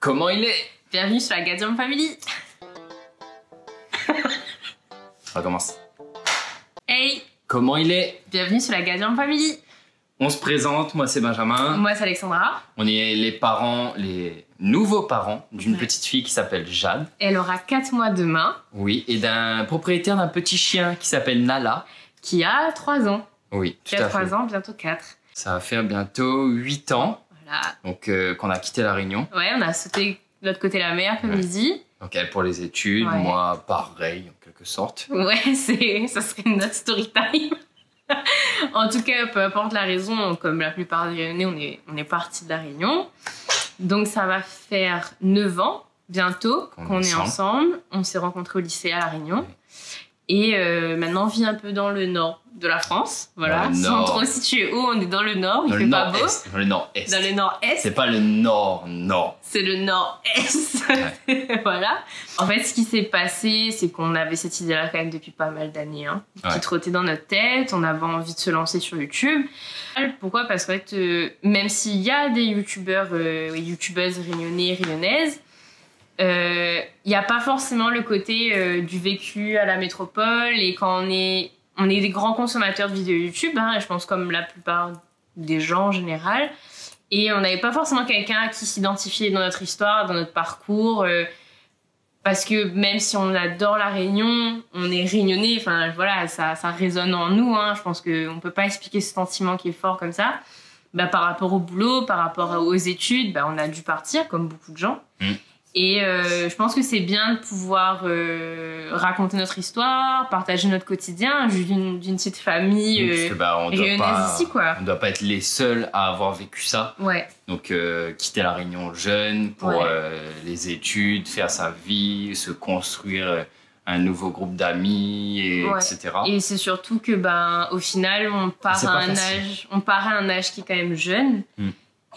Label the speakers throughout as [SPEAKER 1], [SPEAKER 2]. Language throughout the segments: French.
[SPEAKER 1] Comment il est?
[SPEAKER 2] Bienvenue sur la Gadium Family.
[SPEAKER 1] On recommence.
[SPEAKER 2] Hey.
[SPEAKER 1] Comment il est?
[SPEAKER 2] Bienvenue sur la Gadium Family.
[SPEAKER 1] On se présente, moi c'est Benjamin.
[SPEAKER 2] Moi c'est Alexandra.
[SPEAKER 1] On est les parents, les nouveaux parents d'une petite fille qui s'appelle Jade.
[SPEAKER 2] Elle aura 4 mois demain.
[SPEAKER 1] Oui, et d'un propriétaire d'un petit chien qui s'appelle Nala.
[SPEAKER 2] Qui a 3 ans.
[SPEAKER 1] Oui,
[SPEAKER 2] tout à fait. 3 ans, bientôt 4.
[SPEAKER 1] Ça va faire bientôt 8 ans.
[SPEAKER 2] Voilà.
[SPEAKER 1] Donc qu'on a quitté La Réunion.
[SPEAKER 2] Ouais, on a sauté de l'autre côté de la mer, comme il dit.
[SPEAKER 1] Donc elle pour les études, moi pareil en quelque sorte.
[SPEAKER 2] Ouais, ça serait notre story time. En tout cas, peu importe la raison, comme la plupart des Réunionnais, on est partis de La Réunion. Donc ça va faire 9 ans bientôt qu'on est ensemble. On s'est rencontrés au lycée à La Réunion. Oui. Et maintenant, on vit un peu dans le nord de la France. Voilà, sans trop situer où, on est dans le nord, il fait pas beau.
[SPEAKER 1] Dans le nord-est.
[SPEAKER 2] Dans le nord-est.
[SPEAKER 1] C'est pas le nord-nord.
[SPEAKER 2] C'est le nord-est. Ouais. Voilà. En fait, ce qui s'est passé, c'est qu'on avait cette idée-là quand même depuis pas mal d'années, hein, qui trottait dans notre tête. On avait envie de se lancer sur YouTube. Pourquoi? Parce qu'en fait, même s'il y a des youtubeurs et youtubeuses réunionnais, réunionnaises, il n'y a pas forcément le côté du vécu à la métropole. Et quand on est des grands consommateurs de vidéos YouTube, hein, je pense comme la plupart des gens en général, et on n'avait pas forcément quelqu'un à qui s'identifier dans notre histoire, dans notre parcours, parce que même si on adore La Réunion, on est réunionnais, enfin voilà, ça résonne en nous, hein, je pense qu'on ne peut pas expliquer ce sentiment qui est fort comme ça. Bah, par rapport au boulot, par rapport aux études, bah, on a dû partir comme beaucoup de gens. Et je pense que c'est bien de pouvoir raconter notre histoire, partager notre quotidien d'une petite famille réunionnaise ici, quoi.
[SPEAKER 1] On ne doit pas être les seuls à avoir vécu ça.
[SPEAKER 2] Ouais.
[SPEAKER 1] Donc quitter La Réunion jeune pour les études, faire sa vie, se construire un nouveau groupe d'amis, etc.
[SPEAKER 2] Et c'est surtout que au final, on part à un âge qui est quand même jeune.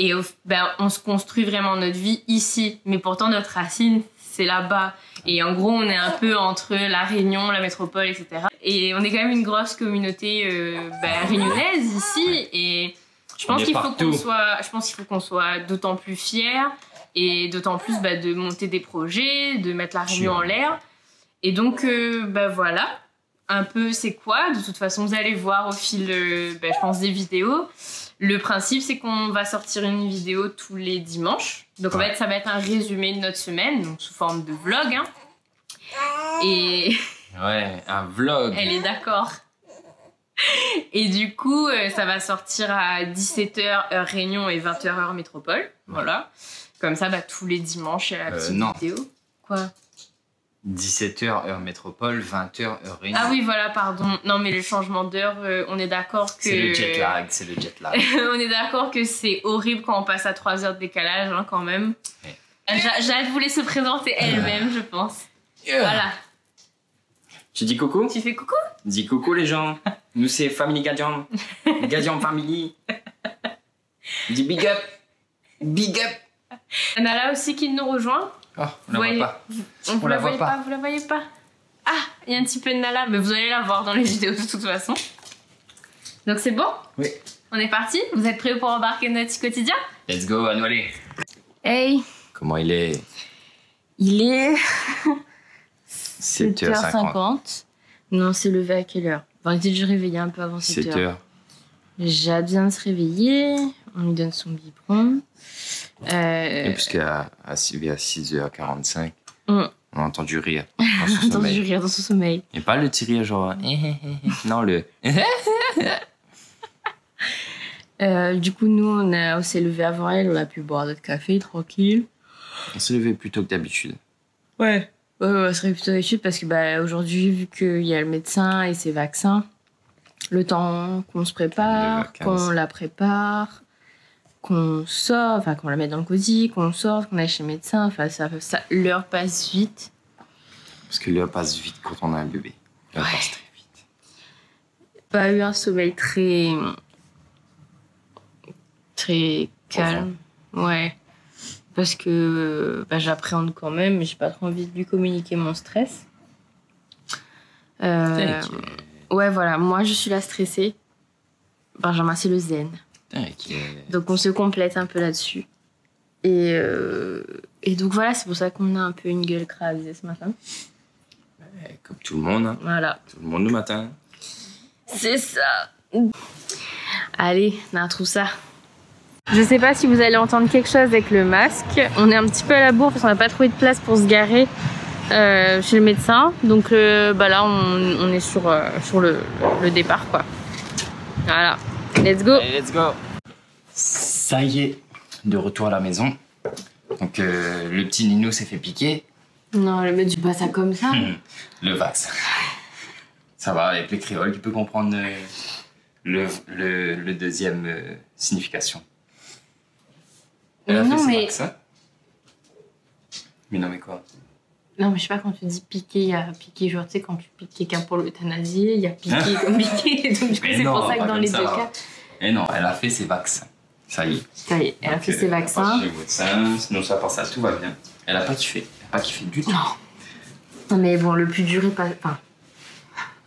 [SPEAKER 2] Et on se construit vraiment notre vie ici. Mais pourtant, notre racine, c'est là-bas. Et en gros, on est un peu entre La Réunion, la métropole, etc. Et on est quand même une grosse communauté réunionnaise ici. Et je pense qu'il faut qu'on soit d'autant plus fiers et d'autant plus de monter des projets, de mettre La Réunion en l'air. Et donc, voilà. Un peu, c'est quoi? De toute façon, vous allez voir au fil, je pense, des vidéos. Le principe, c'est qu'on va sortir une vidéo tous les dimanches. Donc, en fait, ça va être un résumé de notre semaine, donc sous forme de vlog. Hein. Et...
[SPEAKER 1] Ouais, un vlog.
[SPEAKER 2] Elle est d'accord. Et du coup, ça va sortir à 17h heure Réunion et 20h heure métropole. Voilà. Comme ça, tous les dimanches, il y a la petite vidéo. Quoi?
[SPEAKER 1] 17h heure métropole, 20h heure Réunion.
[SPEAKER 2] Ah oui, voilà, pardon. Non, mais le changement d'heure, on est d'accord que...
[SPEAKER 1] C'est le jet lag.
[SPEAKER 2] On est d'accord que c'est horrible quand on passe à 3 heures de décalage, hein, quand même. Jade voulait se présenter elle-même, je pense. Voilà.
[SPEAKER 1] Tu dis coucou?
[SPEAKER 2] Tu fais coucou?
[SPEAKER 1] Dis coucou les gens. Nous c'est Family Gadium. Gadium Family. Dis big up. Big up.
[SPEAKER 2] Nala aussi qui nous rejoint.
[SPEAKER 1] Oh, on la voit pas.
[SPEAKER 2] Vous la voyez pas. Vous la voyez pas? Ah, il y a un petit peu de Nala, mais vous allez la voir dans les vidéos de toute façon. Donc c'est bon? Oui. On est parti? Vous êtes prêts pour embarquer dans notre quotidien?
[SPEAKER 1] Let's go, à nous aller.
[SPEAKER 2] Hey.
[SPEAKER 1] Comment il est?
[SPEAKER 2] Il est
[SPEAKER 1] 7h50.
[SPEAKER 2] Non, c'est levé à quelle heure? On était déjà réveillé un peu avant 7h. Jade vient de se réveiller. On lui donne son biberon.
[SPEAKER 1] Et puisqu'elle a suivi à 6h45, on a entendu rire dans son sommeil.
[SPEAKER 2] Entendu rire dans son sommeil.
[SPEAKER 1] Et pas le petit rire genre... non, le...
[SPEAKER 2] du coup, nous, on s'est levé avant elle. On a pu boire notre café, tranquille.
[SPEAKER 1] On s'est levé plus tôt que d'habitude.
[SPEAKER 2] Ouais, on serait plutôt d'habitude parce que aujourd'hui, vu qu'il y a le médecin et ses vaccins, le temps qu'on se prépare, qu'on la prépare... qu'on sort, enfin qu'on la mette dans le cosy, qu'on sorte, qu'on aille chez le médecin, enfin l'heure passe vite.
[SPEAKER 1] Parce que l'heure passe vite quand on a un bébé. L'heure passe très vite.
[SPEAKER 2] Pas eu un sommeil très calme. Ouais. Parce que j'appréhende quand même, mais j'ai pas trop envie de lui communiquer mon stress. Ouais, voilà, moi je suis la stressée. Benjamin, c'est le zen. Donc on se complète un peu là-dessus. Et Et donc voilà, c'est pour ça qu'on a un peu une gueule crasée ce matin.
[SPEAKER 1] Comme tout le monde. Hein.
[SPEAKER 2] Voilà.
[SPEAKER 1] Tout le monde le matin.
[SPEAKER 2] C'est ça. Allez, on retrouve ça. Je sais pas si vous allez entendre quelque chose avec le masque. On est un petit peu à la bourre parce qu'on n'a pas trouvé de place pour se garer chez le médecin. Donc là, on est sur le départ, quoi. Voilà. Let's go.
[SPEAKER 1] Allez, let's go. Ça y est, de retour à la maison. Donc le petit Nino s'est fait piquer.
[SPEAKER 2] Non, mais tu pas ça comme ça.
[SPEAKER 1] Le vax. Ça va, avec les créoles, tu peux comprendre le deuxième signification. Elle a fait ses vaccins. Mais non, mais quoi?
[SPEAKER 2] Non, mais je sais pas, quand tu dis piquer, il y a piquer, genre, tu sais, quand tu piques quelqu'un pour l'euthanasier, il y a piquer comme piquer. Donc, du coup, c'est pour ça que dans les deux cas.
[SPEAKER 1] Et non, elle a fait ses vaccins. Ça y est.
[SPEAKER 2] Ça y est, elle a fait ses vaccins.
[SPEAKER 1] Sinon, ça part, ça, tout va bien. Elle a pas kiffé. Elle a pas kiffé du tout.
[SPEAKER 2] Non, mais bon, le plus dur est pas. Enfin,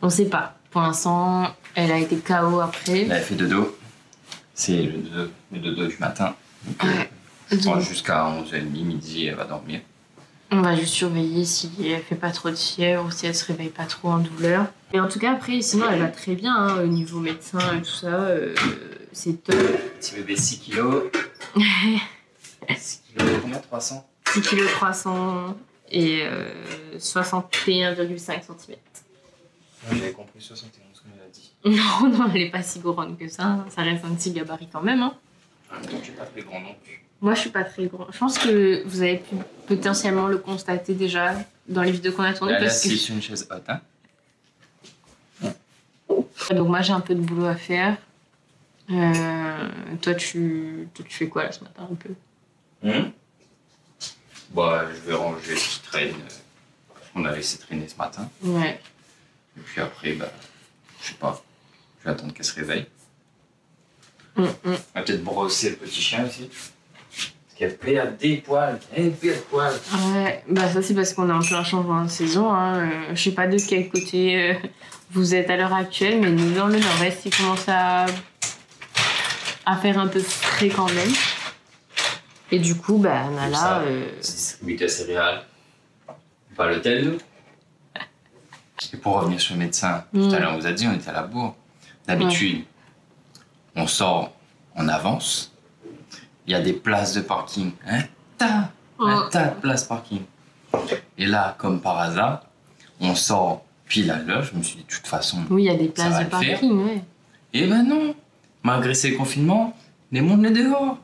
[SPEAKER 2] on sait pas. Pour l'instant, elle a été KO après.
[SPEAKER 1] Elle a fait dodo. C'est le dodo du matin. Donc, jusqu'à 11h30, midi, elle va dormir.
[SPEAKER 2] On va juste surveiller si elle fait pas trop de fièvre ou si elle se réveille pas trop en douleur. Mais en tout cas, après, sinon, elle va très bien hein, au niveau médecin et tout ça. C'est top.
[SPEAKER 1] Petit bébé 6 kilos. 6 kilos, combien? 300
[SPEAKER 2] 6 kilos 300 et 61,5 cm.
[SPEAKER 1] J'avais compris 71, comme elle a dit.
[SPEAKER 2] Non, elle est pas si grande que ça. Ça reste un petit gabarit quand même. Hein.
[SPEAKER 1] Je suis pas très grand non plus.
[SPEAKER 2] Moi, je suis pas très grand. Je pense que vous avez pu potentiellement le constater déjà dans les vidéos qu'on a tournées.
[SPEAKER 1] Elle est assise sur une chaise haute. Hein.
[SPEAKER 2] Donc moi, j'ai un peu de boulot à faire. Toi, tu fais quoi là ce matin un peu?
[SPEAKER 1] Bah, je vais ranger ce qui traîne. On a laissé traîner ce matin.
[SPEAKER 2] Ouais.
[SPEAKER 1] Et puis après, bah, je sais pas. Je vais attendre qu'elle se réveille. On va peut-être brosser le petit chien aussi. Parce qu'elle perd des poils. Elle perd des poils.
[SPEAKER 2] Ouais, bah ça c'est parce qu'on est en plein changement de saison. Hein. Je sais pas de quel côté vous êtes à l'heure actuelle, mais nous dans le nord-est, il commence à faire un peu frais quand même. Et du coup, bah Nala...
[SPEAKER 1] C'est distributeur céréales. Pas l'hôtel, nous. Et pour revenir sur le médecin, tout à l'heure on vous a dit, on était à la bourre. D'habitude, on sort en avance. Il y a des places de parking. Un tas de places parking. Et là, comme par hasard, on sort pile à l'heure. Je me suis dit, de toute façon,
[SPEAKER 2] oui, il y a des places de parking, ouais.
[SPEAKER 1] Et ben non, malgré ces confinements, les mondes les dehors.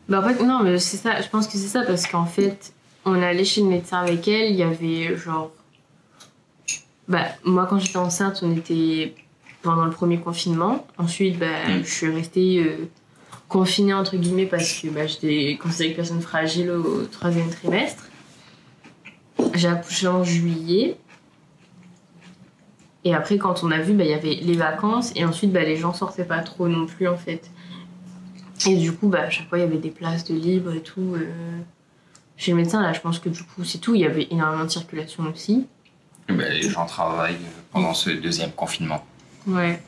[SPEAKER 2] Bah en fait, non, mais c'est ça, je pense que c'est ça, parce qu'en fait, on allait chez le médecin avec elle, il y avait genre... Bah, moi, quand j'étais enceinte, on était pendant le premier confinement. Ensuite, bah, je suis restée confinée, entre guillemets, parce que bah, j'étais considérée comme personne fragile au 3e trimestre. J'ai accouché en juillet. Et après, quand on a vu, bah, y avait les vacances. Et ensuite, bah, les gens sortaient pas trop non plus, en fait. Et du coup, bah, à chaque fois, il y avait des places de libre et tout. Chez le médecin, là, je pense que du coup, c'est tout. Il y avait énormément de circulation aussi.
[SPEAKER 1] Ben, les gens travaillent pendant ce deuxième confinement.
[SPEAKER 2] Ouais.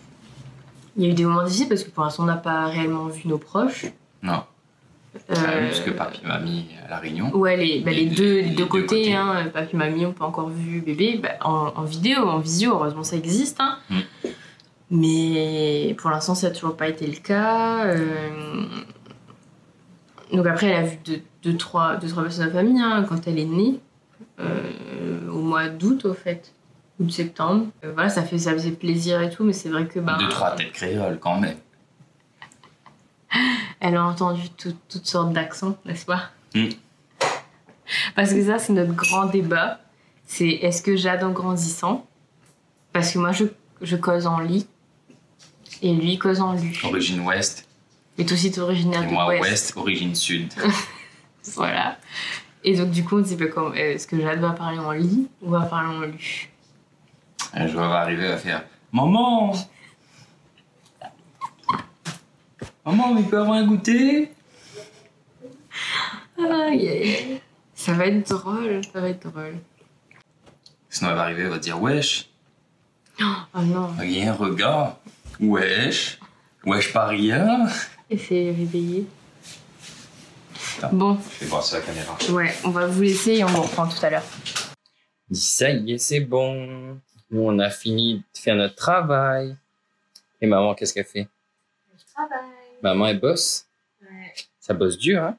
[SPEAKER 2] Il y a eu des moments difficiles parce que pour l'instant, on n'a pas réellement vu nos proches.
[SPEAKER 1] Non. Parce que papy et mamie à La Réunion.
[SPEAKER 2] Ouais, les deux côtés. Hein. Papy et mamie n'ont pas encore vu bébé. Bah, en vidéo, en visio, heureusement, ça existe. Hein. Mais pour l'instant, ça n'a toujours pas été le cas. Donc après, elle a vu deux, trois personnes de la famille hein, quand elle est née. Au mois d'août, au fait. Ou de septembre. Voilà, ça faisait plaisir et tout, mais c'est vrai que... Bah,
[SPEAKER 1] 2-3 têtes créoles, quand même.
[SPEAKER 2] Elle a entendu toutes sortes d'accents, n'est-ce pas? Parce que ça, c'est notre grand débat. C'est est-ce que Jade en grandissant? Parce que moi, je cause en lit. Et lui cause en lu.
[SPEAKER 1] Origine ouest.
[SPEAKER 2] Et toi aussi, t'es originaire de
[SPEAKER 1] moi,
[SPEAKER 2] ouest.
[SPEAKER 1] ouest, origine sud.
[SPEAKER 2] Voilà. Et donc, du coup, on se dit, bah, est-ce que Jade va parler en lit ou va parler en lu?
[SPEAKER 1] Un jour, elle va arriver à faire Maman! Maman, mais peut avoir un goûter?
[SPEAKER 2] Aïe. Ça va être drôle, ça va être drôle.
[SPEAKER 1] Sinon, elle va arriver, elle va dire Wesh!
[SPEAKER 2] Oh non.
[SPEAKER 1] Il y a un regard. Wesh! Wesh, pas rien!
[SPEAKER 2] Et c'est réveillé.
[SPEAKER 1] Là.
[SPEAKER 2] Bon.
[SPEAKER 1] Je vais voir sur la caméra.
[SPEAKER 2] Ouais, on va vous laisser et on vous reprend tout à l'heure.
[SPEAKER 3] Ça y est, c'est bon. Nous, on a fini de faire notre travail. Et maman, qu'est-ce qu'elle fait?
[SPEAKER 2] Je travaille.
[SPEAKER 3] Maman, elle bosse.
[SPEAKER 2] Ouais.
[SPEAKER 3] Ça bosse dur, hein?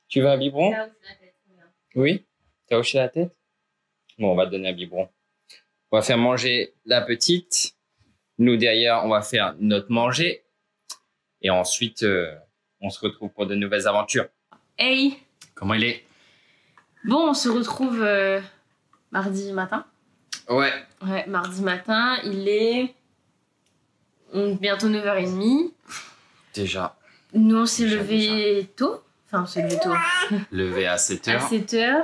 [SPEAKER 3] Tu veux un biberon? Oui? T'as hoché la tête? Bon, on va te donner un biberon. On va faire manger la petite. Nous, derrière, on va faire notre manger. Et ensuite, on se retrouve pour de nouvelles aventures.
[SPEAKER 2] Hey!
[SPEAKER 1] Comment il est?
[SPEAKER 2] Bon, on se retrouve mardi matin.
[SPEAKER 3] Ouais.
[SPEAKER 2] Ouais, mardi matin, il est bientôt 9h30.
[SPEAKER 3] Déjà.
[SPEAKER 2] Nous, on s'est
[SPEAKER 3] Déjà.
[SPEAKER 2] levé tôt. Enfin, on s'est levé tôt.
[SPEAKER 1] Levé à 7h.
[SPEAKER 2] À 7h.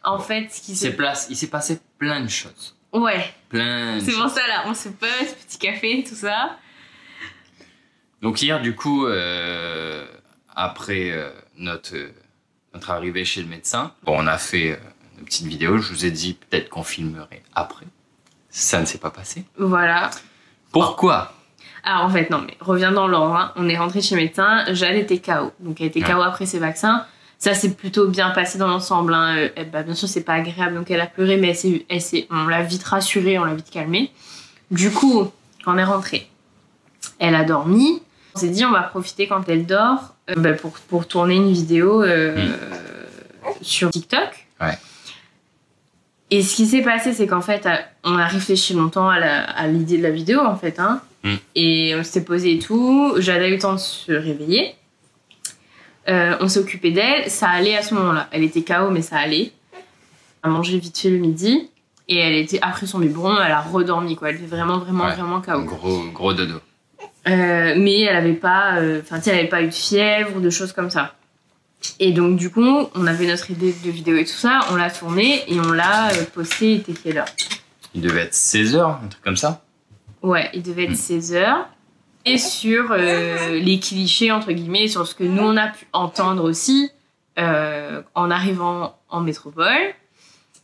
[SPEAKER 2] En fait, ce qui s'est...
[SPEAKER 1] Il s'est passé plein de choses.
[SPEAKER 2] Ouais.
[SPEAKER 1] Plein de
[SPEAKER 2] C'est
[SPEAKER 1] choses.
[SPEAKER 2] pour ça, là. On se pose, petit café, tout ça.
[SPEAKER 1] Donc hier, du coup, après notre arrivée chez le médecin, bon, on a fait une petite vidéo. Je vous ai dit peut-être qu'on filmerait après. Ça ne s'est pas passé.
[SPEAKER 2] Voilà.
[SPEAKER 1] Pourquoi?
[SPEAKER 2] Alors, en fait, non, mais reviens dans l'ordre. Hein. On est rentré chez le médecin. Jade était KO. Donc, elle était KO après ses vaccins. Ça s'est plutôt bien passé dans l'ensemble. Hein. Bien sûr, c'est pas agréable. Donc, elle a pleuré, mais on l'a vite rassurée, on l'a vite calmée. Du coup, quand on est rentré, elle a dormi. On s'est dit, on va profiter quand elle dort pour tourner une vidéo sur TikTok.
[SPEAKER 1] Ouais.
[SPEAKER 2] Et ce qui s'est passé, c'est qu'en fait, on a réfléchi longtemps à l'idée de la vidéo, en fait. Hein. Et on s'est posé et tout. Jade a eu le temps de se réveiller. On s'est occupé d'elle. Ça allait à ce moment-là. Elle était KO, mais ça allait. Elle a mangé vite fait le midi. Et elle était, après son biberon, elle a redormi, quoi. Elle était vraiment KO.
[SPEAKER 1] Gros dodo.
[SPEAKER 2] Mais elle avait pas, elle avait pas eu de fièvre ou de choses comme ça. Et donc, du coup, on avait notre idée de vidéo et tout ça. On l'a tournée et on l'a postée. Il était quelle heure?
[SPEAKER 1] Il devait être 16h, un truc comme ça.
[SPEAKER 2] Ouais, il devait être 16h. Et sur les clichés, entre guillemets, sur ce que nous, on a pu entendre aussi en arrivant en métropole.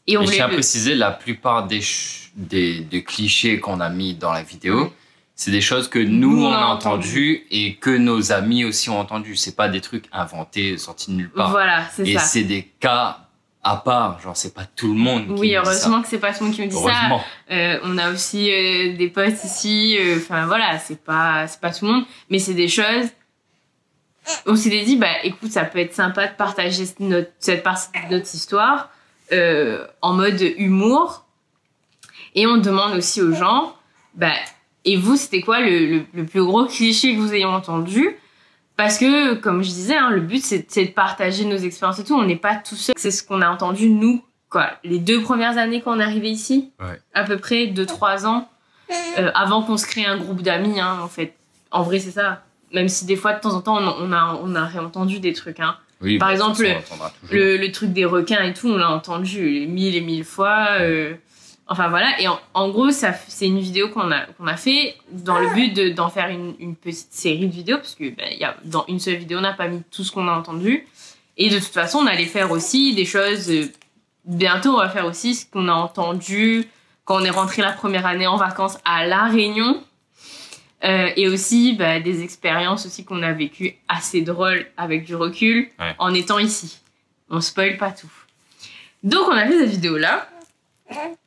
[SPEAKER 2] Et
[SPEAKER 1] je tiens à préciser, la plupart des clichés qu'on a mis dans la vidéo, c'est des choses que nous, on a entendues et que nos amis aussi ont entendues. C'est pas des trucs inventés, sortis de nulle part.
[SPEAKER 2] Voilà, c'est ça.
[SPEAKER 1] Et c'est des cas à part, genre c'est pas tout le monde qui me dit ça.
[SPEAKER 2] Heureusement que c'est pas tout le monde qui me dit ça. On a aussi des potes ici, voilà, c'est pas tout le monde, mais c'est des choses. On s'est dit, écoute, ça peut être sympa de partager cette partie de notre histoire en mode humour. Et on demande aussi aux gens, et vous, c'était quoi le plus gros cliché que vous ayez entendu? Parce que, comme je disais, hein, le but, c'est de partager nos expériences et tout. On n'est pas tout seul. C'est ce qu'on a entendu, nous, quoi. Les 2 premières années qu'on est arrivé ici, à peu près 2-3 ans, avant qu'on se crée un groupe d'amis, hein, en fait. En vrai, c'est ça. Même si des fois, de temps en temps, on a réentendu des trucs. Hein.
[SPEAKER 1] Oui,
[SPEAKER 2] par exemple, le truc des requins et tout, on l'a entendu 1000 et 1000 fois. Enfin voilà, et en gros, c'est une vidéo qu'on a fait dans le but d'en faire une petite série de vidéos, parce que dans une seule vidéo, on n'a pas mis tout ce qu'on a entendu. Et de toute façon, on allait faire aussi des choses... bientôt, on va faire aussi ce qu'on a entendu quand on est rentré la première année en vacances à La Réunion. Et aussi des expériences aussi qu'on a vécues assez drôles avec du recul en étant ici. On spoil pas tout. Donc, on a fait cette vidéo-là.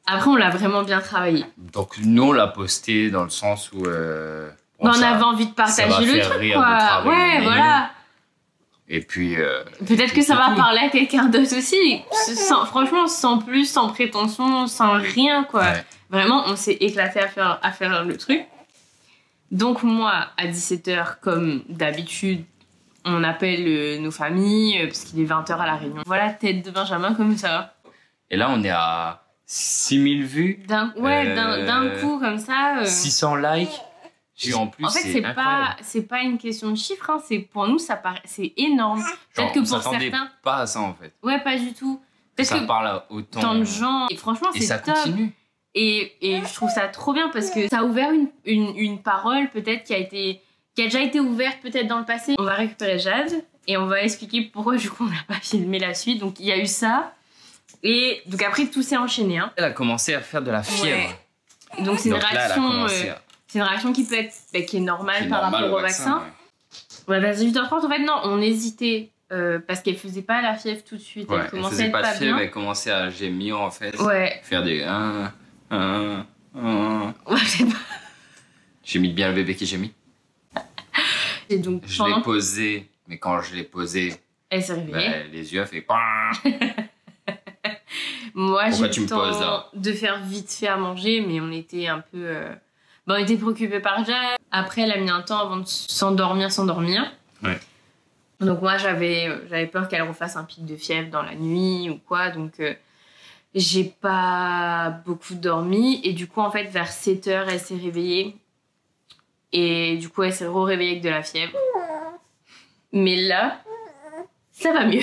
[SPEAKER 2] Après, on l'a vraiment bien travaillé.
[SPEAKER 1] Donc, nous, on l'a posté dans le sens où...
[SPEAKER 2] on avait envie de partager le truc, quoi. Ouais, voilà.
[SPEAKER 1] Et puis...
[SPEAKER 2] peut-être que ça va parler à quelqu'un d'autre aussi. Franchement, sans plus, sans prétention, sans rien, quoi. Ouais. Vraiment, on s'est éclaté à faire le truc. Donc, moi, à 17h, comme d'habitude, on appelle nos familles, parce qu'il est 20h à La Réunion. Voilà, tête de Benjamin, comme ça.
[SPEAKER 1] Et là, on est à 6000 vues.
[SPEAKER 2] D'un coup, comme ça.
[SPEAKER 1] 600 likes. En plus,
[SPEAKER 2] c'est pas une question de chiffres, hein. Pour nous, c'est énorme. Peut-être que pour certains.
[SPEAKER 1] Pas à ça, en fait.
[SPEAKER 2] Ouais, pas du tout. Peut-être
[SPEAKER 1] ça parle à autant
[SPEAKER 2] de gens. Et franchement, c'est top.
[SPEAKER 1] Et ça continue.
[SPEAKER 2] Et je trouve ça trop bien parce que ça a ouvert une parole, peut-être, qui a déjà été ouverte, peut-être, dans le passé. On va récupérer Jade et on va expliquer pourquoi, du coup, on n'a pas filmé la suite. Donc, il y a eu ça. Et donc après, tout s'est enchaîné. Hein.
[SPEAKER 1] Elle a commencé à faire de la fièvre.
[SPEAKER 2] Ouais. Donc c'est une réaction qui peut être qui est normale par rapport au vaccin. Ouais, vers 18h30, en fait, non, on hésitait parce qu'elle faisait pas la fièvre tout de suite.
[SPEAKER 1] Ouais,
[SPEAKER 2] elle commençait
[SPEAKER 1] faisait
[SPEAKER 2] à être
[SPEAKER 1] pas de
[SPEAKER 2] pas
[SPEAKER 1] fièvre,
[SPEAKER 2] bien.
[SPEAKER 1] elle commençait à gémir en fait.
[SPEAKER 2] Ouais.
[SPEAKER 1] Faire des.
[SPEAKER 2] Ouais, je sais pas.
[SPEAKER 1] J'ai mis bien le bébé qui gémit.
[SPEAKER 2] Et donc,
[SPEAKER 1] Je l'ai posé, mais quand je l'ai posé,
[SPEAKER 2] elle s'est réveillée.
[SPEAKER 1] bah, les yeux ont fait.
[SPEAKER 2] Moi, j'ai eu
[SPEAKER 1] tu
[SPEAKER 2] le
[SPEAKER 1] me poses,
[SPEAKER 2] temps
[SPEAKER 1] là
[SPEAKER 2] de faire vite fait à manger, mais on était un peu... Bon, on était préoccupés par Jade. Après, elle a mis un temps avant de s'endormir.
[SPEAKER 1] Ouais.
[SPEAKER 2] Donc moi, j'avais peur qu'elle refasse un pic de fièvre dans la nuit ou quoi. Donc, j'ai pas beaucoup dormi. Et du coup, en fait, vers 7h, elle s'est réveillée. Et du coup, elle s'est réveillée avec de la fièvre. Mais là, ça va mieux.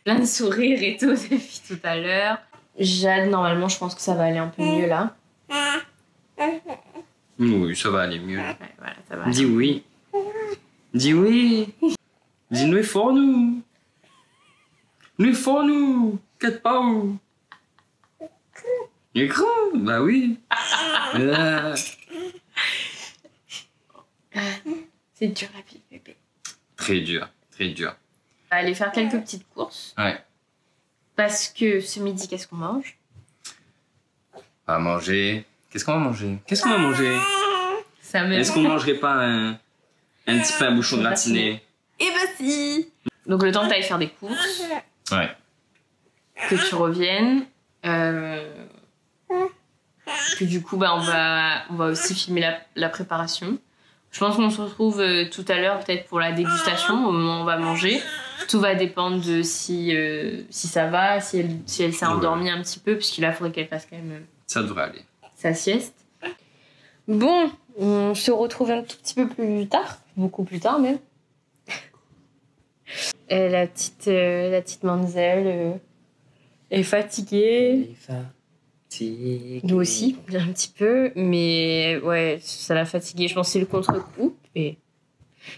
[SPEAKER 2] Plein de sourires et tout depuis tout à l'heure. Jade, normalement, je pense que ça va aller un peu mieux là.
[SPEAKER 1] Oui, ça va aller mieux.
[SPEAKER 2] Ouais, voilà, ça va.
[SPEAKER 3] Dis oui. Dis oui. Dis-nous fort nous. Nous fort nous. Qu'est-ce pas où? Écran. Bah oui.
[SPEAKER 2] C'est dur la vie, bébé.
[SPEAKER 1] Très dur, très dur.
[SPEAKER 2] On va aller faire quelques petites courses.
[SPEAKER 1] Ouais.
[SPEAKER 2] Parce que ce midi, qu'est-ce qu'on mange?
[SPEAKER 1] On va manger. Qu'est-ce qu'on va manger? Qu'est-ce qu'on va manger?
[SPEAKER 2] Ça me...
[SPEAKER 3] Est-ce qu'on mangerait pas un petit pain bouchon gratiné?
[SPEAKER 2] Eh ben si. Donc le temps que tu ailles faire des courses,
[SPEAKER 1] Ouais.
[SPEAKER 2] que tu reviennes, que du coup bah, on va aussi filmer la préparation. Je pense qu'on se retrouve tout à l'heure peut-être pour la dégustation au moment où on va manger. Tout va dépendre de si ça va, si elle s'est endormie un petit peu, puisqu'il là faudrait qu'elle fasse quand même
[SPEAKER 1] Ça devrait aller.
[SPEAKER 2] sa sieste. Bon, on se retrouve un tout petit peu plus tard, beaucoup plus tard même. La petite Manzel est fatiguée. Nous aussi, un petit peu, mais ouais, ça l'a fatiguée. Je pense que c'est le contre-coup, et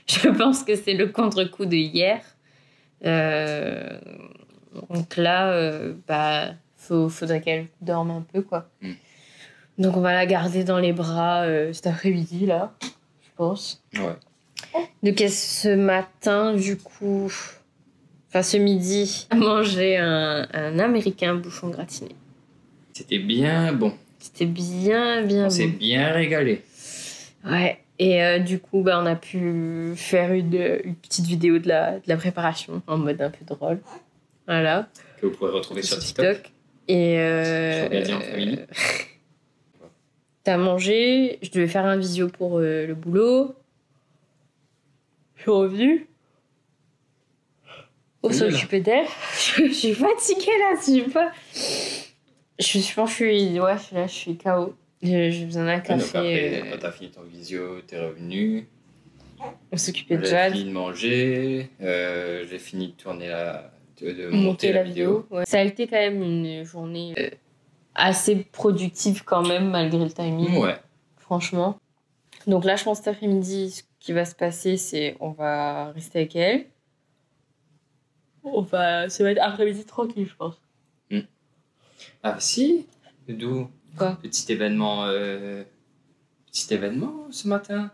[SPEAKER 2] je pense que c'est le contre-coup de hier. Donc là, bah, faudrait qu'elle dorme un peu, quoi. Donc on va la garder dans les bras cet après-midi, là, je pense.
[SPEAKER 1] Ouais.
[SPEAKER 2] Donc ce matin, du coup, enfin ce midi, on a mangé un américain bouchon gratiné.
[SPEAKER 3] C'était bien bon.
[SPEAKER 2] C'était bien
[SPEAKER 3] On
[SPEAKER 2] bon.
[SPEAKER 3] s'est bien régalé.
[SPEAKER 2] Ouais. Et du coup, bah, on a pu faire une petite vidéo de la préparation en mode un peu drôle. Voilà.
[SPEAKER 3] Que vous pourrez retrouver sur TikTok.
[SPEAKER 2] Et
[SPEAKER 3] Sur Gardien en famille.
[SPEAKER 2] t'as mangé, je devais faire un visio pour le boulot. Je suis revenue. On s'est occupé d'elle. Je suis fatiguée là, je pense que je suis KO. J'ai besoin d'un café.
[SPEAKER 3] Donc après, quand t'as fini ton visio, t'es revenu.
[SPEAKER 2] On s'occupait de
[SPEAKER 3] J'ai
[SPEAKER 2] Jade.
[SPEAKER 3] fini de manger. J'ai fini de tourner de
[SPEAKER 2] Monter la vidéo. Ouais. Ça a été quand même une journée assez productive quand même, malgré le timing.
[SPEAKER 3] Ouais.
[SPEAKER 2] Franchement. Donc là, je pense cet après-midi, ce qui va se passer, c'est on va rester avec elle. Ça va être après-midi tranquille, je pense.
[SPEAKER 3] Ah si. D'où
[SPEAKER 2] Quoi?
[SPEAKER 3] Petit événement ce matin.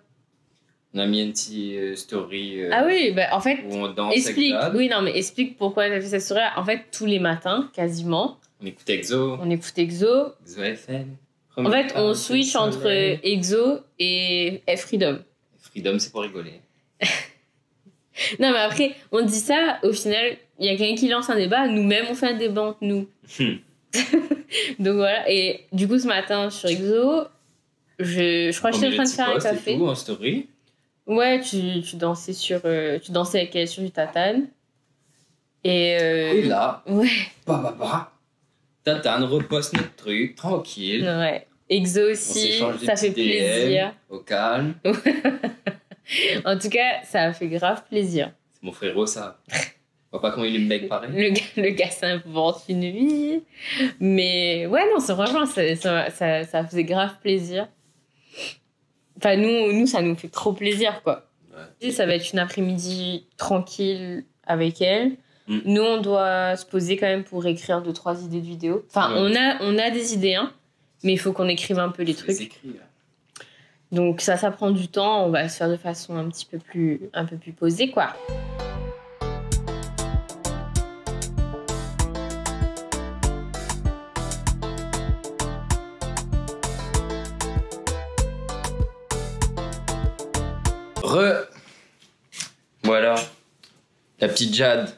[SPEAKER 3] On a mis une petite story
[SPEAKER 2] Ah oui, bah en fait,
[SPEAKER 3] où on danse
[SPEAKER 2] explique.
[SPEAKER 3] avec Jade.
[SPEAKER 2] Oui, non, mais explique pourquoi t'as fait cette story-là. En fait, tous les matins, quasiment,
[SPEAKER 3] On écoute Exo.
[SPEAKER 2] on écoute Exo.
[SPEAKER 3] Exo FM.
[SPEAKER 2] En fait, on switch entre Exo et Freedom.
[SPEAKER 3] Freedom, c'est pour rigoler.
[SPEAKER 2] Non, mais après, on dit ça, au final, il y a quelqu'un qui lance un débat, nous-mêmes, on fait un débat entre nous. Donc voilà, et du coup, ce matin, sur Exo, je crois que j'étais en train de faire un café.
[SPEAKER 3] Tout, en story.
[SPEAKER 2] Ouais, tu dansais tu dansais avec elle sur du tatane.
[SPEAKER 3] Et là,
[SPEAKER 2] ouais.
[SPEAKER 3] Tatane reposte notre truc, tranquille.
[SPEAKER 2] Ouais. Exo aussi, ça fait plaisir.
[SPEAKER 3] Au calme.
[SPEAKER 2] En tout cas, ça a fait grave plaisir.
[SPEAKER 3] C'est mon frérot, ça. On voit pas comment il est mec pareil.
[SPEAKER 2] Le gars s'invente une vie. Mais ouais, non, c'est franchement, ça faisait grave plaisir. Enfin, nous, ça nous fait trop plaisir, quoi. Ouais. Ça va être une après-midi tranquille avec elle. Nous, on doit se poser quand même pour écrire 2-3 idées de vidéos. Enfin, on a des idées, hein, mais il faut qu'on écrive un peu les trucs. Donc ça prend du temps, on va se faire de façon un peu plus posée, quoi.
[SPEAKER 3] Voilà. La petite Jade,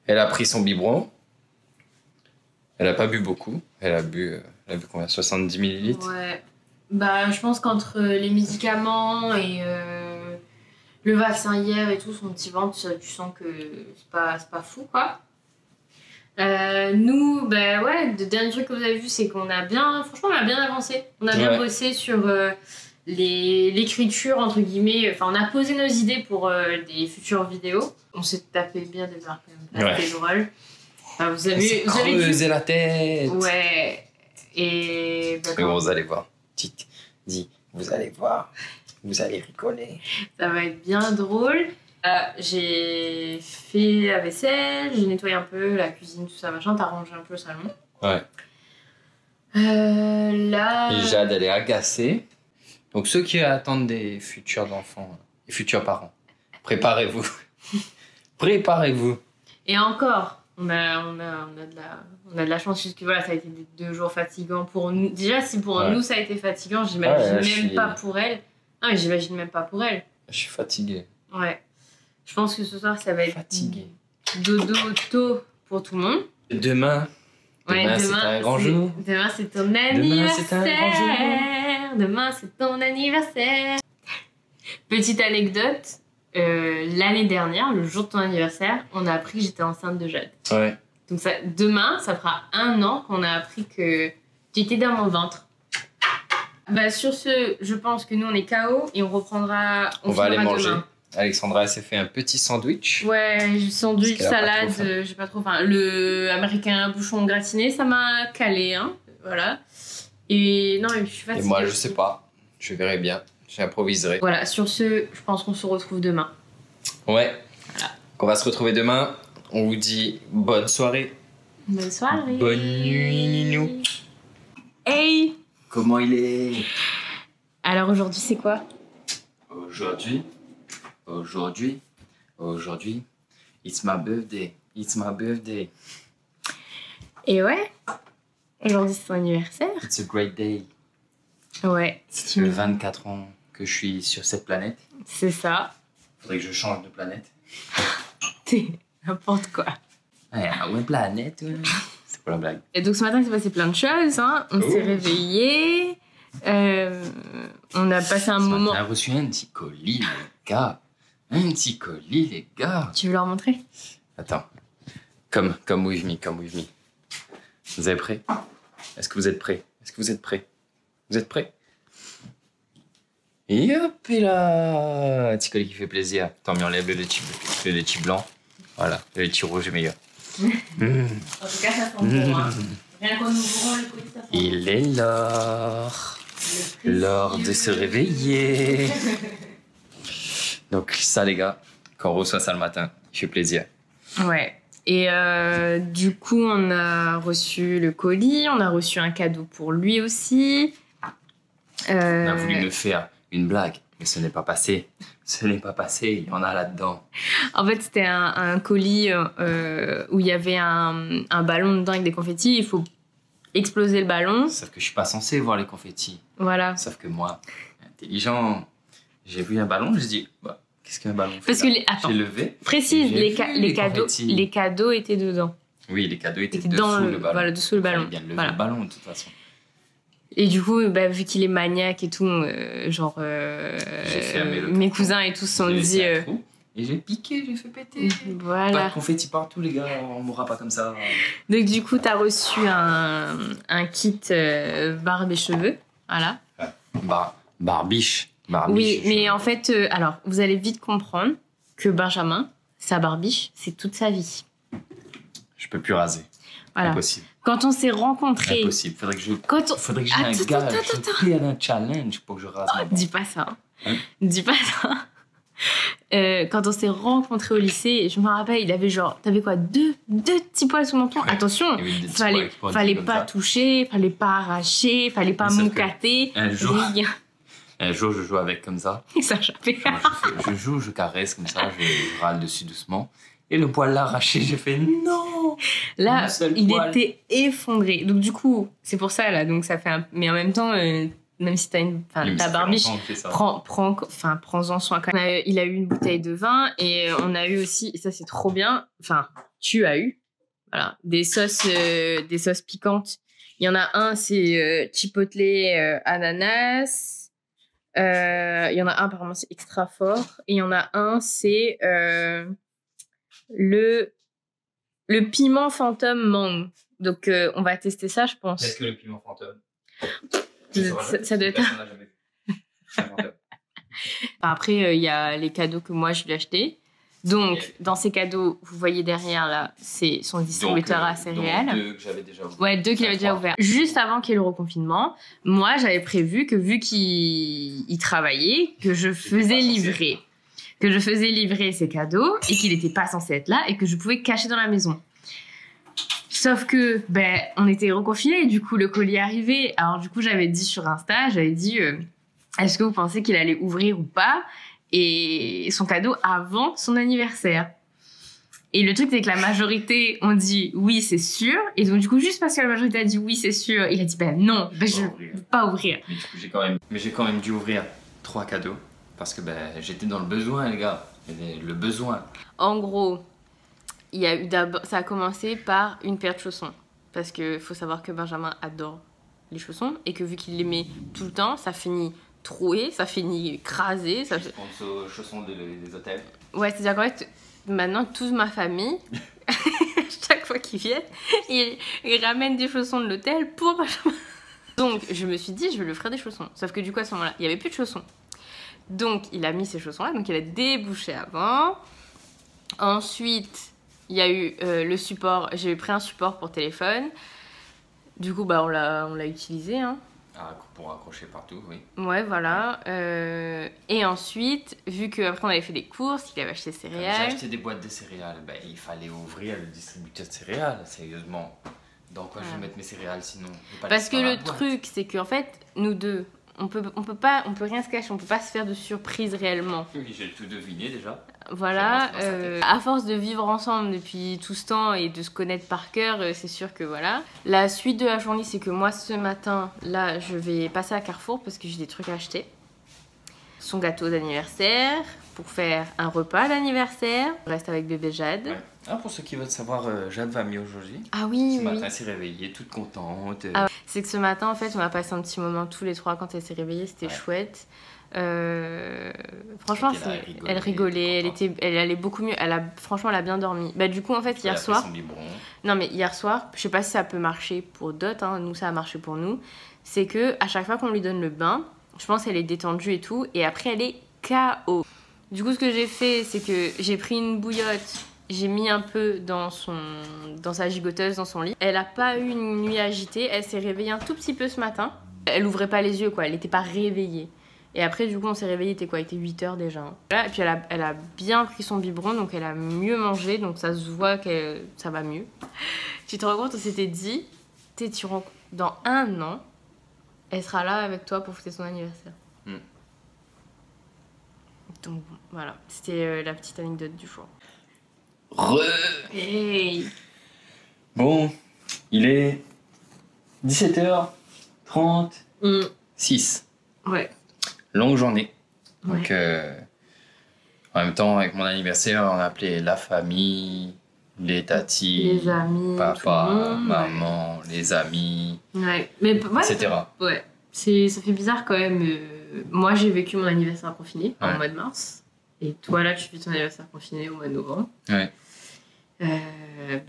[SPEAKER 3] elle a pris son biberon. Elle a pas bu beaucoup. Elle a bu combien? 70 millilitres.
[SPEAKER 2] Ouais. Bah, je pense qu'entre les médicaments et le vaccin hier et tout, son petit ventre, tu sens que c'est pas fou, quoi. Nous, bah ouais, le dernier truc que vous avez vu, c'est qu'on a bien, franchement, on a bien avancé. On a bien bossé sur l'écriture, entre guillemets. Enfin, on a posé nos idées pour des futures vidéos. On s'est tapé bien des barres quand même. C'était drôle. Enfin, vous avez
[SPEAKER 3] creusé la tête.
[SPEAKER 2] Ouais. Et
[SPEAKER 3] mais bon, vous allez voir. Dis, vous allez voir. Vous allez rigoler.
[SPEAKER 2] Ça va être bien drôle. J'ai fait la vaisselle, j'ai nettoyé un peu la cuisine, tout ça, machin. T'as rangé un peu le salon.
[SPEAKER 3] Ouais.
[SPEAKER 2] Là...
[SPEAKER 3] Et Jade, elle est agacée. Donc, ceux qui attendent des futurs enfants, des futurs parents, préparez-vous. Préparez-vous.
[SPEAKER 2] Et encore, on a de la chance, puisque voilà, ça a été des 2 jours fatigants pour nous. Déjà, si pour nous ça a été fatigant, j'imagine même pas pour elle. Non, mais j'imagine même pas pour elle.
[SPEAKER 3] Je suis fatigué.
[SPEAKER 2] Ouais. Je pense que ce soir, ça va être
[SPEAKER 3] fatigué.
[SPEAKER 2] Dodo tôt pour tout le monde.
[SPEAKER 3] Demain c'est un grand jour.
[SPEAKER 2] Demain, c'est ton anniversaire. Demain, c'est ton anniversaire. Petite anecdote. L'année dernière, le jour de ton anniversaire, on a appris que j'étais enceinte de Jade.
[SPEAKER 3] Ouais.
[SPEAKER 2] Donc demain, ça fera 1 an qu'on a appris que tu étais dans mon ventre. Bah sur ce, je pense que nous on est KO et on reprendra.
[SPEAKER 3] On va aller manger.
[SPEAKER 2] Demain.
[SPEAKER 3] Alexandra s'est fait un petit sandwich.
[SPEAKER 2] Ouais, sandwich, salade, j'ai pas trop. Enfin, le américain bouchon gratiné, ça m'a calé, hein. Voilà. Et non, je suis fatiguée.
[SPEAKER 3] Et moi, je sais pas. Je verrai bien. J'improviserai.
[SPEAKER 2] Voilà, sur ce, je pense qu'on se retrouve demain.
[SPEAKER 3] Ouais. Voilà. On va se retrouver demain. On vous dit bonne soirée.
[SPEAKER 2] Bonne soirée.
[SPEAKER 3] Bonne nuit, Ninou.
[SPEAKER 2] Hey!
[SPEAKER 3] Comment il est?
[SPEAKER 2] Alors aujourd'hui, c'est quoi?
[SPEAKER 3] Aujourd'hui, it's my birthday. It's my birthday.
[SPEAKER 2] Et ouais, aujourd'hui c'est ton anniversaire.
[SPEAKER 3] It's a great day.
[SPEAKER 2] Ouais.
[SPEAKER 3] Ça fait 24 ans que je suis sur cette planète.
[SPEAKER 2] C'est ça.
[SPEAKER 3] Faudrait que je change de planète.
[SPEAKER 2] T'es n'importe quoi.
[SPEAKER 3] Ouais, planète. C'est pas la blague.
[SPEAKER 2] Et donc ce matin, il s'est passé plein de choses. Hein. On s'est réveillés. On a passé un moment.
[SPEAKER 3] On a reçu un petit colis, les gars. Un petit colis, les gars.
[SPEAKER 2] Tu veux leur montrer?
[SPEAKER 3] Attends. Come with me. Vous êtes prêts? Est-ce que vous êtes prêts? Vous êtes prêts? Et hop, et là, un petit colis qui fait plaisir. Attends, mais enlève le laitier blanc. Voilà, le laitier rouge est meilleur.
[SPEAKER 2] En tout cas, ça sent bon. Hein. Rien qu'en ouvrant le colis, ça sent bon.
[SPEAKER 3] Il est l'heure de se réveiller. Donc ça, les gars, quand on reçoit ça le matin, il fait plaisir.
[SPEAKER 2] Ouais. Et du coup, on a reçu le colis, on a reçu un cadeau pour lui aussi.
[SPEAKER 3] On a voulu me faire une blague, mais ce n'est pas passé. Il y en a là-dedans.
[SPEAKER 2] En fait, c'était un colis où il y avait un ballon dedans avec des confettis. Il faut exploser le ballon.
[SPEAKER 3] Sauf que je suis pas censé voir les confettis.
[SPEAKER 2] Voilà.
[SPEAKER 3] Sauf que moi, intelligent, j'ai vu un ballon, j'ai dit, bah, qu'est-ce qu'un ballon fait?
[SPEAKER 2] Parce que attends,
[SPEAKER 3] j'ai levé.
[SPEAKER 2] Précise, les cadeaux étaient dedans.
[SPEAKER 3] Oui, les cadeaux étaient dessous le ballon.
[SPEAKER 2] Voilà, dessous le ballon.
[SPEAKER 3] Il fallait bien lever le ballon de toute façon.
[SPEAKER 2] Et du coup, bah, vu qu'il est maniaque et tout, mes cousins et tout se sont dit.
[SPEAKER 3] Et j'ai piqué, j'ai fait péter.
[SPEAKER 2] Voilà.
[SPEAKER 3] Pas de confettis partout, les gars, on mourra pas comme ça.
[SPEAKER 2] Donc, du coup, t'as reçu un kit barbe et cheveux. Voilà.
[SPEAKER 3] Barbiche.
[SPEAKER 2] Oui, mais en fait, alors, vous allez vite comprendre que Benjamin, sa barbiche, c'est toute sa vie.
[SPEAKER 3] Je peux plus raser.
[SPEAKER 2] Voilà.
[SPEAKER 3] Impossible.
[SPEAKER 2] Quand on s'est rencontrés...
[SPEAKER 3] Impossible. Faudrait que j'ai un challenge pour que je rase.
[SPEAKER 2] Oh, dis pas ça. Dis pas ça. Quand on s'est rencontrés au lycée, je me rappelle, il avait t'avais quoi, deux petits poils sous le menton. Ouais. Attention, fallait pas toucher, fallait pas arracher, fallait pas moucater.
[SPEAKER 3] Un
[SPEAKER 1] Un jour, je joue avec comme ça.
[SPEAKER 2] Il s'est échappé.
[SPEAKER 1] Je joue, je caresse comme ça, je râle dessus doucement. Et le poil l'a arraché, j'ai fait non.
[SPEAKER 2] Là, il était effondré. Donc du coup, c'est pour ça là. Donc ça fait mais en même temps, même si t'as ta barbiche, prends-en soin quand même. Il a eu une bouteille de vin et on a eu aussi, et ça c'est trop bien. Enfin, tu as eu, voilà, des sauces piquantes. Il y en a un, c'est chipotle ananas. Il y en a un, apparemment, c'est extra fort. Et il y en a un, c'est le piment fantôme mangue. Donc, on va tester ça, je pense.
[SPEAKER 1] Qu'est-ce que le piment fantôme?
[SPEAKER 2] Ça doit être... Après, il y a les cadeaux que moi, je lui ai achetés. Donc, dans ces cadeaux, vous voyez derrière, là, c'est son distributeur à céréales.
[SPEAKER 1] Donc, 2 que j'avais déjà ouverts.
[SPEAKER 2] Ouais, 2 qu'il avait déjà ouverts. Juste avant qu'il y ait le reconfinement, moi, j'avais prévu que vu qu'il travaillait, que je faisais livrer. Que je faisais livrer ses cadeaux et qu'il n'était pas censé être là et que je pouvais cacher dans la maison. Sauf que, on était reconfinés, du coup, le colis arrivait. Alors, du coup, j'avais dit sur Insta, est-ce que vous pensez qu'il allait ouvrir ou pas? Et son cadeau avant son anniversaire. Et le truc, c'est que la majorité ont dit oui, c'est sûr. Et donc, du coup, juste parce que la majorité a dit oui, c'est sûr, il a dit non, je ne veux pas ouvrir.
[SPEAKER 1] Mais du coup, j'ai quand même dû ouvrir 3 cadeaux parce que j'étais dans le besoin, les gars. Le besoin.
[SPEAKER 2] En gros, il y a eu ça a commencé par une paire de chaussons. Parce qu'il faut savoir que Benjamin adore les chaussons et que vu qu'il les met tout le temps, ça finit troué, ça finit écrasé.
[SPEAKER 1] Je pense aux chaussons des hôtels.
[SPEAKER 2] Ouais, c'est-à-dire qu'en fait, maintenant, toute ma famille, chaque fois qu'ils viennent, ils ramènent des chaussons de l'hôtel pour Benjamin. Donc, je me suis dit, je vais lui offrir des chaussons. Sauf que du coup, à ce moment-là, il n'y avait plus de chaussons. Donc, il a mis ces chaussons-là, donc il a débouché avant. Ensuite, il y a eu le support, j'ai pris un support pour téléphone. Du coup, on l'a utilisé, hein.
[SPEAKER 1] Pour accrocher partout, oui.
[SPEAKER 2] Ouais, voilà. Et ensuite, vu qu'après on avait fait des courses, il avait acheté des céréales.
[SPEAKER 1] J'ai acheté des boîtes de céréales. Il fallait ouvrir le distributeur de céréales, sérieusement. Dans quoi je vais mettre mes céréales sinon?
[SPEAKER 2] Parce que le truc, c'est qu'en fait, nous deux, on peut rien se cacher, on peut pas se faire de surprise réellement.
[SPEAKER 1] Oui, j'ai tout deviné déjà.
[SPEAKER 2] Voilà, à force de vivre ensemble depuis tout ce temps et de se connaître par cœur, c'est sûr que voilà. La suite de la journée, c'est que moi ce matin, là, je vais passer à Carrefour parce que j'ai des trucs à acheter. Son gâteau d'anniversaire, pour faire un repas d'anniversaire. Je reste avec bébé Jade.
[SPEAKER 1] Ouais. Pour ceux qui veulent savoir, Jade va mieux aujourd'hui.
[SPEAKER 2] Ah oui,
[SPEAKER 1] ce matin, elle s'est réveillée, toute contente.
[SPEAKER 2] C'est que ce matin, en fait, on a passé un petit moment tous les 3 quand elle s'est réveillée, c'était chouette. Franchement, elle rigolait, elle allait beaucoup mieux. Franchement, elle a bien dormi. Du coup, en fait, hier soir. Non, mais hier soir, je sais pas si ça peut marcher pour d'autres, hein, nous ça a marché pour nous. C'est que à chaque fois qu'on lui donne le bain, je pense qu'elle est détendue et tout, et après elle est KO. Du coup, ce que j'ai fait, c'est que j'ai pris une bouillotte, j'ai mis un peu dans sa gigoteuse, dans son lit. Elle a pas eu une nuit agitée, elle s'est réveillée un tout petit peu ce matin. Elle ouvrait pas les yeux, quoi, elle était pas réveillée. Et après, du coup, on s'est réveillé, il était 8 heures déjà. Voilà, et puis elle a bien pris son biberon, donc elle a mieux mangé, donc ça se voit que ça va mieux. Tu te rends compte, on s'était dit, dans 1 an, elle sera là avec toi pour fêter son anniversaire. Donc voilà, c'était la petite anecdote du jour. Hey.
[SPEAKER 1] Bon, il est 17h36.
[SPEAKER 2] Ouais.
[SPEAKER 1] Longue journée. Donc, en même temps, avec mon anniversaire, on a appelé la famille, les tatis,
[SPEAKER 2] les amis,
[SPEAKER 1] papa, maman, les amis, etc.
[SPEAKER 2] Ouais, ça fait bizarre quand même. Moi, j'ai vécu mon anniversaire confiné en mois de mars. Et toi, là, tu vis ton anniversaire confiné au mois de novembre.
[SPEAKER 1] Ouais.
[SPEAKER 2] À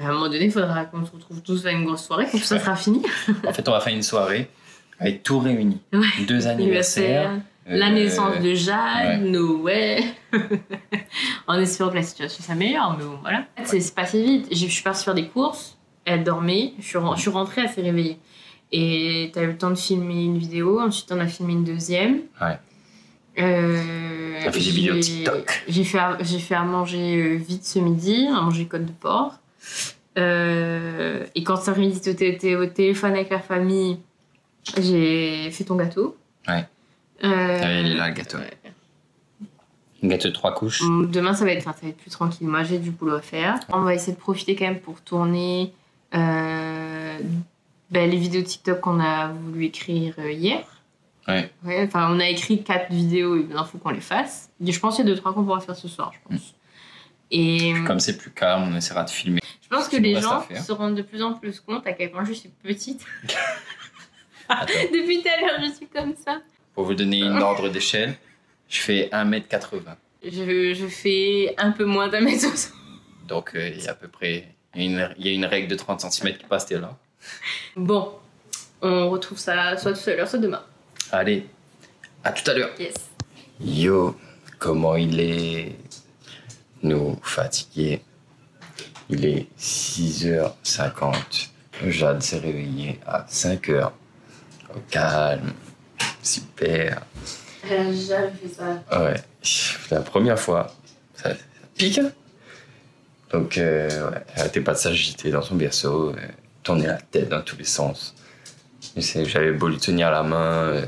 [SPEAKER 2] un moment donné, il faudra qu'on se retrouve tous à une grosse soirée quand tout ça sera fini.
[SPEAKER 1] En fait, on va faire une soirée avec tout réuni. 2 anniversaires.
[SPEAKER 2] La naissance de Jade, Noël. En espérant que la situation s'améliore, mais bon, voilà. C'est passé vite. Je suis partie faire des courses, elle dormait, je suis rentrée, elle s'est réveillée. Et t'as eu le temps de filmer une vidéo, ensuite on a filmé une deuxième.
[SPEAKER 1] Ouais. T'as fait des vidéos TikTok.
[SPEAKER 2] J'ai fait à manger vite ce midi, à manger côte de porc. Et quand cet après-midi t'étais au téléphone avec la famille, j'ai fait ton gâteau.
[SPEAKER 1] Ouais. Ah, il est là, le gâteau.
[SPEAKER 2] Ouais.
[SPEAKER 1] Gâteau de 3 couches.
[SPEAKER 2] Demain, ça va être plus tranquille. Moi, j'ai du boulot à faire. On va essayer de profiter quand même pour tourner les vidéos TikTok qu'on a voulu écrire hier.
[SPEAKER 1] Ouais.
[SPEAKER 2] Enfin, on a écrit 4 vidéos et il faut qu'on les fasse. Je pense qu'il y a 2-3 qu'on pourra faire ce soir, je pense. Et
[SPEAKER 1] Comme c'est plus calme, on essaiera de filmer.
[SPEAKER 2] je pense que les gens se rendent de plus en plus compte à quel point je suis petite. Depuis tout à l'heure, je suis comme ça.
[SPEAKER 1] Pour vous donner une ordre d'échelle, je fais 1m80.
[SPEAKER 2] Je fais un peu moins d'1m60.
[SPEAKER 1] Donc, il y a à peu près... Il y a une règle de 30 cm qui passe là.
[SPEAKER 2] Bon, on retrouve ça soit tout à l'heure, soit demain.
[SPEAKER 1] Allez, à tout à l'heure.
[SPEAKER 2] Yes.
[SPEAKER 1] Yo, comment il est? Nous, fatigués. Il est 6h50. Jade s'est réveillée à 5h. Au calme. Super.
[SPEAKER 2] Elle a jamais fait ça.
[SPEAKER 1] Ouais, la première fois. Ça pique, hein? Donc, ouais, elle arrêtait pas de s'agiter dans son berceau, tourner la tête dans tous les sens. J'avais beau lui tenir la main,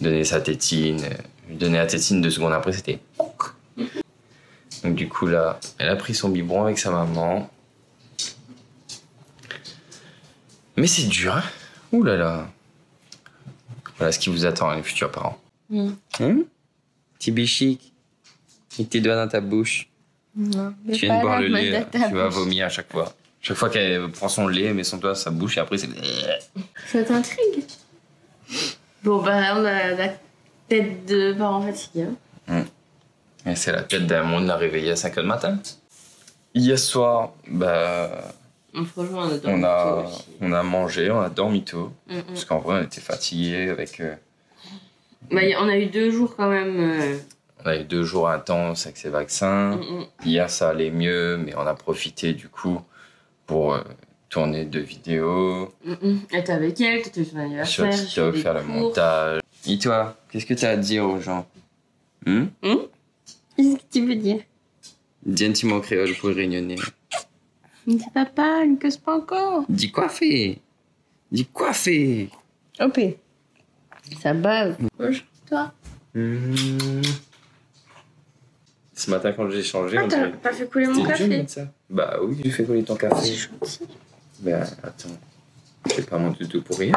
[SPEAKER 1] donner sa tétine, lui donner la tétine 2 secondes après, c'était... Donc du coup là, elle a pris son biberon avec sa maman. Mais c'est dur, hein? Ouh là là. Voilà ce qui vous attend, les futurs parents. Petit bichic, mets tes doigts dans ta bouche.
[SPEAKER 2] Non,
[SPEAKER 1] Tu viens de boire le lait, tu vas vomir à chaque fois. Chaque fois qu'elle prend son lait, elle met son doigt dans sa bouche et après c'est...
[SPEAKER 2] Ça t'intrigue? Bon, bah, on a la tête de parents fatigués.
[SPEAKER 1] Et c'est la tête d'un monde à réveiller à 5h du matin. Hier soir, bah...
[SPEAKER 2] Franchement,
[SPEAKER 1] on a mangé, on a dormi tôt. Parce qu'en vrai, on était fatigués avec...
[SPEAKER 2] Bah, on a eu 2 jours quand même...
[SPEAKER 1] On a eu 2 jours intenses avec ces vaccins. Hier, ça allait mieux, mais on a profité du coup pour tourner 2 vidéos.
[SPEAKER 2] Être avec elle, t'as fait ton anniversaire,
[SPEAKER 1] Sur TikTok, faire le montage. Et toi, qu'est-ce que tu as à dire aux gens?
[SPEAKER 2] Qu'est-ce que tu veux dire?
[SPEAKER 1] Dis un petit mot créole pour réunionner.
[SPEAKER 2] Dis papa, ne cause pas encore.
[SPEAKER 1] Dis coiffer. Dis coiffer.
[SPEAKER 2] Ok. Ça bave. Toi.
[SPEAKER 1] Ce matin, quand j'ai changé,
[SPEAKER 2] Ah, t'as pas fait couler mon café?
[SPEAKER 1] Bah oui, j'ai fait couler ton café.
[SPEAKER 2] C'est gentil.
[SPEAKER 1] Ben attends, c'est pas mon doudou pour rien.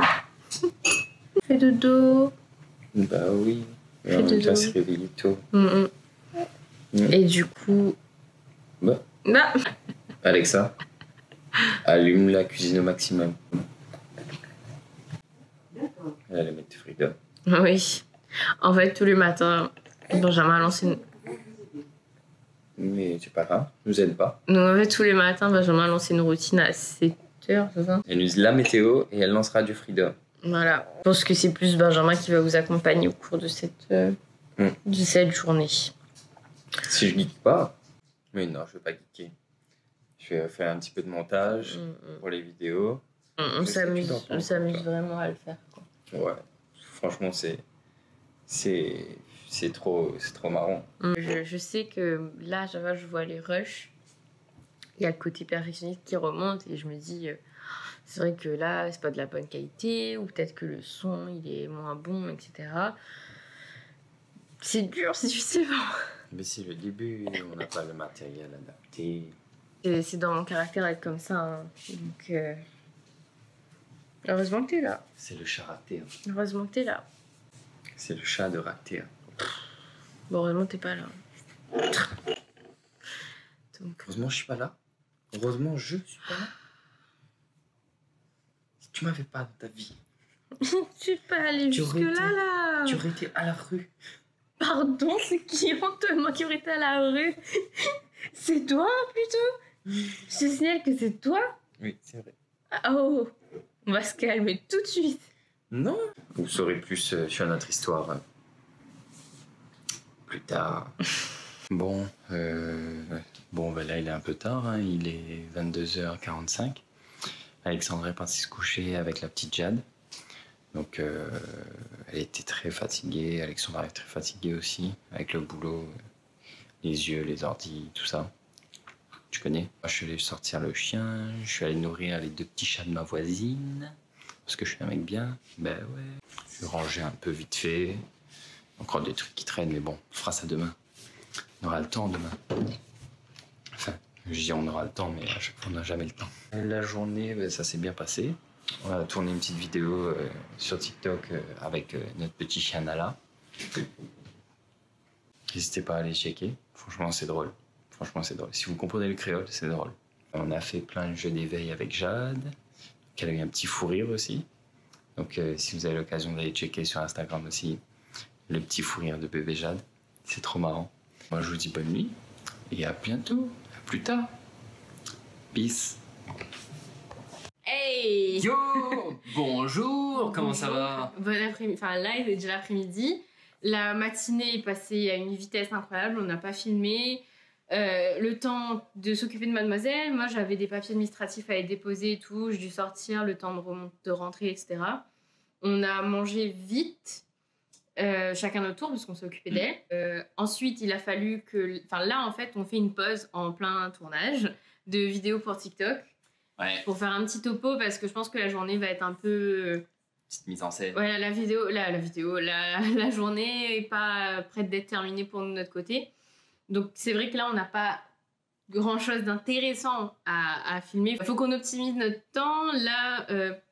[SPEAKER 2] Fais dodo.
[SPEAKER 1] Bah oui, mais
[SPEAKER 2] Fais
[SPEAKER 1] en même temps,
[SPEAKER 2] dodo.
[SPEAKER 1] c'est réveillé tôt.
[SPEAKER 2] Et du coup...
[SPEAKER 1] Bah,
[SPEAKER 2] Bah.
[SPEAKER 1] Alexa, allume la cuisine au maximum. Elle allait mettre tes frigo.
[SPEAKER 2] Oui. En fait, tous les matins, Benjamin a lancé une...
[SPEAKER 1] Mais c'est pas grave, nous aide pas.
[SPEAKER 2] Donc en fait, tous les matins, Benjamin a lancé une routine à 7h, c'est ça?
[SPEAKER 1] Elle nous dit la météo et elle lancera du freedom.
[SPEAKER 2] Voilà. Je pense que c'est plus Benjamin qui va vous accompagner au cours de cette journée.
[SPEAKER 1] Si je geek pas, mais non, je vais pas geeker. Je vais faire un petit peu de montage pour les vidéos.
[SPEAKER 2] On s'amuse vraiment à le faire, quoi.
[SPEAKER 1] Ouais, franchement, c'est trop marrant.
[SPEAKER 2] Je sais que là, je vois les rushs. Il y a le côté perfectionniste qui remonte et je me dis, c'est vrai que là, c'est pas de la bonne qualité ou peut-être que le son, il est moins bon, etc. C'est dur, c'est difficile.
[SPEAKER 1] Mais c'est le début, on n'a pas le matériel adapté.
[SPEAKER 2] C'est dans mon caractère d'être comme ça. Hein. Donc, heureusement que t'es là.
[SPEAKER 1] C'est le chat raté. Hein.
[SPEAKER 2] Heureusement que t'es là.
[SPEAKER 1] C'est le chat de raté. Hein.
[SPEAKER 2] Bon, heureusement que t'es pas là. Donc...
[SPEAKER 1] Heureusement, je suis pas là. Heureusement, je suis pas là. Si tu m'avais pas dans ta vie.
[SPEAKER 2] Tu peux aller jusque-là, là.
[SPEAKER 1] Tu aurais été à la rue.
[SPEAKER 2] Pardon, c'est qui moi qui aurait été à la rue? C'est toi, plutôt? Je te signale que c'est toi?
[SPEAKER 1] Oui, c'est vrai.
[SPEAKER 2] Oh, on va se calmer tout de suite.
[SPEAKER 1] Non. Vous saurez plus sur notre histoire plus tard. Bon, ben là, il est un peu tard. Hein. Il est 22h45. Alexandre est parti se coucher avec la petite Jade. Donc, elle était très fatiguée. Alexandre est très fatigué aussi, avec le boulot, les yeux, les ordis, tout ça. Tu connais? Moi, je suis allé sortir le chien, je suis allé nourrir les 2 petits chats de ma voisine, parce que je suis un mec bien. Ben ouais. Je vais ranger un peu vite fait.
[SPEAKER 3] Encore des trucs qui traînent, mais bon, on fera ça demain. On aura le temps demain. Enfin, je dis on aura le temps, mais à chaque fois on n'a jamais le temps. La journée, ça s'est bien passé. On a tourné une petite vidéo sur TikTok avec notre petit chien Nala. N'hésitez pas à aller checker. Franchement, c'est drôle. Franchement, c'est drôle. Si vous comprenez le créole, c'est drôle. On a fait plein de jeux d'éveil avec Jade, qui a eu un petit fou rire aussi. Donc, si vous avez l'occasion d'aller checker sur Instagram aussi, le petit fou rire de bébé Jade, c'est trop marrant. Moi, je vous dis bonne nuit et à bientôt. À plus tard. Peace.
[SPEAKER 2] Hey!
[SPEAKER 3] Yo! Bonjour! Comment ça va?
[SPEAKER 2] Bon après-midi. Enfin, là, il est déjà l'après-midi. La matinée est passée à une vitesse incroyable. On n'a pas filmé. Le temps de s'occuper de mademoiselle. Moi, j'avais des papiers administratifs à aller déposer et tout. J'ai dû sortir, le temps de rentrer, etc. On a mangé vite. Chacun notre tour parce qu'on s'est occupé d'elle. Ensuite, il a fallu que... Enfin, là, en fait, on fait une pause en plein tournage de vidéos pour TikTok.
[SPEAKER 3] Ouais.
[SPEAKER 2] Pour faire un petit topo parce que je pense que la journée va être un peu...
[SPEAKER 3] Petite mise en scène.
[SPEAKER 2] Ouais, la journée est pas prête d'être terminée pour nous de notre côté. Donc, c'est vrai que là, on n'a pas grand-chose d'intéressant à filmer. Il faut qu'on optimise notre temps. Là,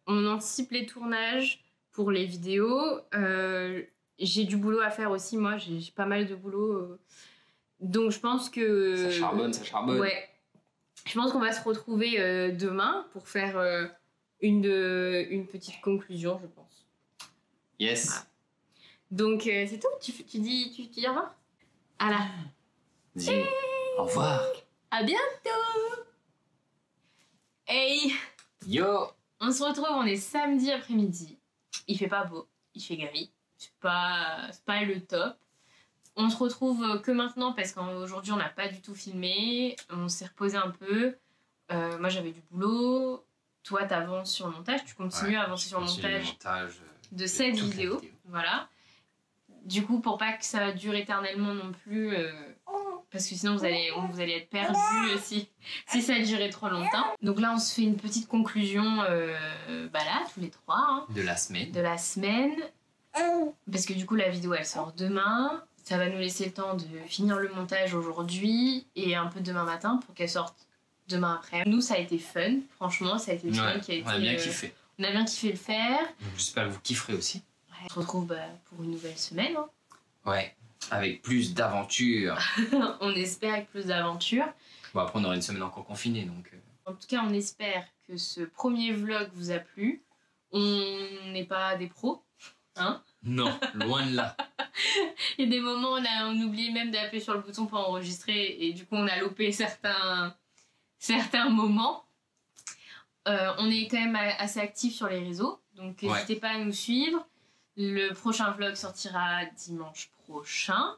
[SPEAKER 2] on anticipe les tournages pour les vidéos. J'ai du boulot à faire aussi, moi, j'ai pas mal de boulot. Donc je pense que...
[SPEAKER 3] Ça charbonne.
[SPEAKER 2] Ouais. Je pense qu'on va se retrouver demain pour faire une petite conclusion, je pense.
[SPEAKER 3] Yes.
[SPEAKER 2] Voilà. Donc c'est tout, tu dis au revoir. Ah là.
[SPEAKER 3] Dis au revoir.
[SPEAKER 2] À bientôt. Hey.
[SPEAKER 3] Yo.
[SPEAKER 2] On se retrouve, on est samedi après-midi. Il fait pas beau, il fait gris. C'est pas le top. On se retrouve que maintenant parce qu'aujourd'hui on n'a pas du tout filmé. On s'est reposé un peu. Moi j'avais du boulot. Toi t'avances sur le montage. Tu continues à avancer sur le montage de cette vidéo. Voilà. Du coup pour pas que ça dure éternellement non plus. Parce que sinon vous allez être perdus si ça durait trop longtemps. Donc là on se fait une petite conclusion là tous les trois. Hein,
[SPEAKER 3] de la semaine.
[SPEAKER 2] Parce que du coup la vidéo elle sort demain. Ça va nous laisser le temps de finir le montage aujourd'hui et un peu demain matin pour qu'elle sorte demain après. Nous ça a été fun, franchement ça a été fun qui a été.
[SPEAKER 3] On a bien kiffé.
[SPEAKER 2] On a bien kiffé le faire.
[SPEAKER 3] Donc, j'espère que vous kifferez aussi.
[SPEAKER 2] Ouais, on se retrouve pour une nouvelle semaine. Hein.
[SPEAKER 3] Ouais, avec plus d'aventures.
[SPEAKER 2] On espère avec plus d'aventures.
[SPEAKER 3] Bon après on aura une semaine encore confinée donc...
[SPEAKER 2] En tout cas on espère que ce premier vlog vous a plu. On n'est pas des pros, hein.
[SPEAKER 3] Non, loin de là.
[SPEAKER 2] Il y a des moments où on oublie même d'appuyer sur le bouton pour enregistrer et du coup on a loupé certains moments. On est quand même assez actifs sur les réseaux, donc n'hésitez pas à nous suivre. Le prochain vlog sortira dimanche prochain.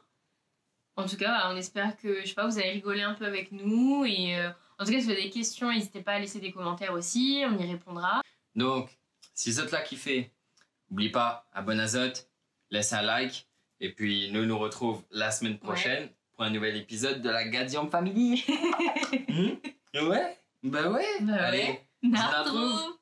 [SPEAKER 2] En tout cas, on espère que vous allez rigoler un peu avec nous et en tout cas si vous avez des questions, n'hésitez pas à laisser des commentaires aussi, on y répondra.
[SPEAKER 3] Donc, si vous êtes là kiffé, n'oublie pas, abonne à Zot, laisse un like, et puis nous retrouvons la semaine prochaine pour un nouvel épisode de la Gadium Family. Ouais. Bah ouais.
[SPEAKER 2] Allez,
[SPEAKER 3] on se retrouve.